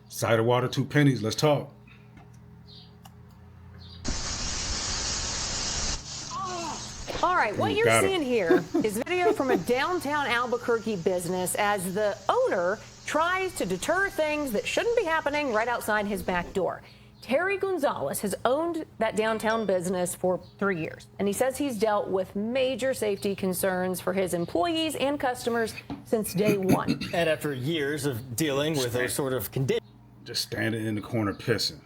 Cider water, 2 pennies. Let's talk. All right, what you're Got seeing him. here is video from a downtown Albuquerque business as the owner tries to deter things that shouldn't be happening right outside his back door. Terry Gonzalez has owned that downtown business for 3 years, and he says he's dealt with major safety concerns for his employees and customers since day one. And after years of dealing with those sort of conditions, Just standing in the corner pissing.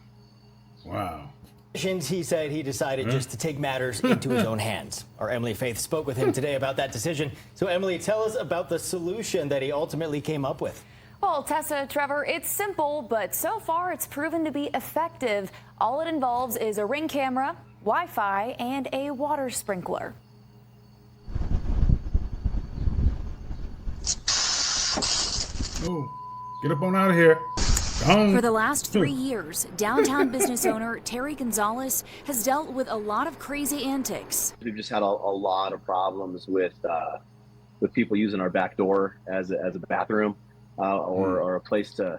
Wow. he said he decided just to take matters into his own hands. Our Emily Faith spoke with him today about that decision. So Emily, tell us about the solution that he ultimately came up with. Well, Tessa, Trevor, it's simple, but so far it's proven to be effective. All it involves is a Ring camera, Wi-Fi, and a water sprinkler. Oh, get up on out of here. Gone. For the last 3 years, downtown business owner Terry Gonzalez has dealt with a lot of crazy antics. We've just had a lot of problems with people using our back door as a bathroom or a place to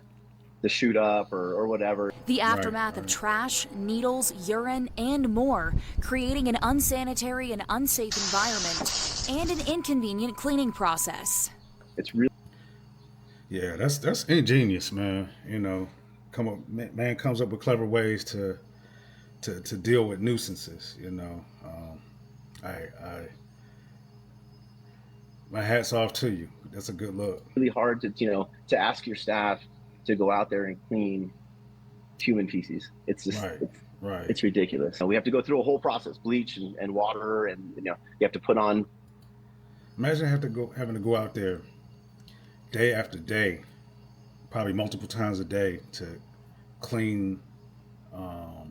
shoot up or whatever. The aftermath of trash, needles, urine, and more, creating an unsanitary and unsafe environment and an inconvenient cleaning process. It's really Yeah, that's ingenious, man. You know, man comes up with clever ways to deal with nuisances. You know, my hat's off to you. That's a good look. really hard to ask your staff to go out there and clean human feces. It's just Right. it's ridiculous. So we have to go through a whole process: bleach and water, and you have to put on. Imagine having to go out there day after day, probably multiple times a day, to clean up,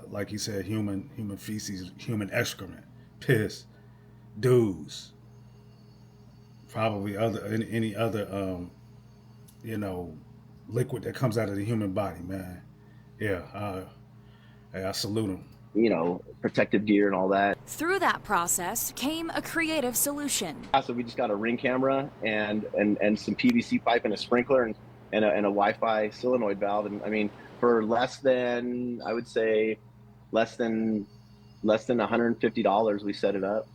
like you said, human feces, human excrement, piss, dews, probably any other liquid that comes out of the human body, man. Yeah, I salute them. Protective gear and all that. Through that process came a creative solution. So we just got a Ring camera and some PVC pipe and a sprinkler and a Wi-Fi solenoid valve. And I mean, for less than $150, we set it up.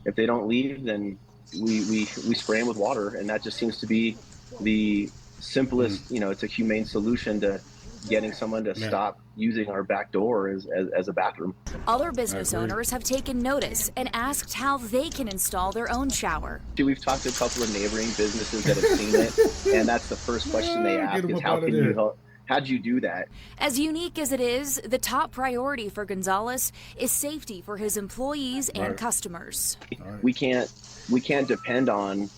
If they don't leave, then we spray them with water, and that just seems to be the simplest. It's a humane solution to getting someone to stop using our back door as a bathroom. Other business owners have taken notice and asked how they can install their own shower. We've talked to a couple of neighboring businesses that have seen it, and that's the first question they ask is, how can you help? How'd you do that? As unique as it is, the top priority for Gonzalez is safety for his employees and customers. We can't depend on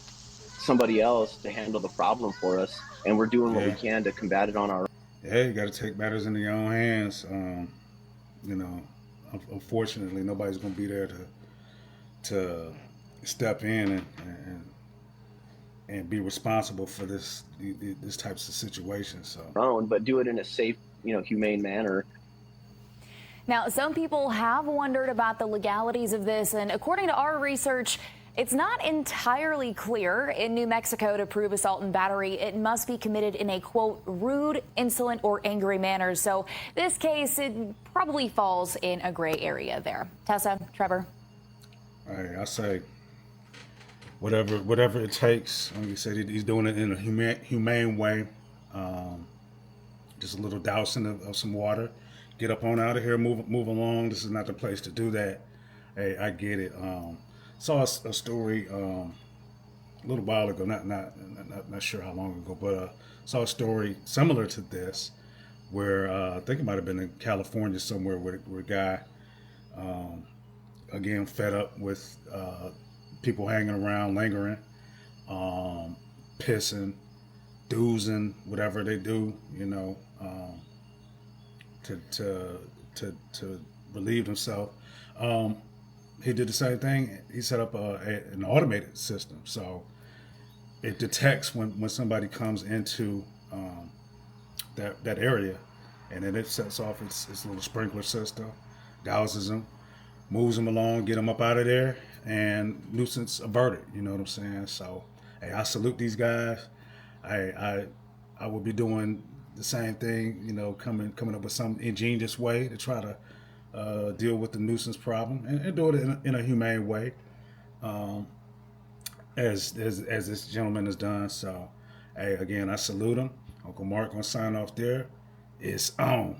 somebody else to handle the problem for us, and we're doing what we can to combat it on our own. Yeah, you got to take matters into your own hands. Unfortunately, nobody's going to be there to step in and be responsible for this types of situations. So, but do it in a safe, humane manner. Now, some people have wondered about the legalities of this, and according to our research, it's not entirely clear. In New Mexico, to prove assault and battery, it must be committed in a, quote, rude, insolent, or angry manner. So this case, it probably falls in a gray area there. Tessa, Trevor? I say whatever it takes. Like you said, he's doing it in a humane way. Just a little dousing of some water. Get up on out of here, move along. This is not the place to do that. Hey, I get it. Saw a story a little while ago, not sure how long ago, but saw a story similar to this, where I think it might have been in California somewhere, where a guy, again, fed up with people hanging around, lingering, pissing, doozing, whatever they do, to relieve himself. He did the same thing. He set up an automated system, so it detects when somebody comes into that area, and then it sets off its little sprinkler system, douses them, moves them along, get them up out of there, and nuisance averted. You know what I'm saying? So, hey, I salute these guys. I would be doing the same thing, you know, coming up with some ingenious way to try to deal with the nuisance problem and do it in a humane way, as this gentleman has done. So, hey, again, I salute him. Uncle Mark gonna sign off there. It's on.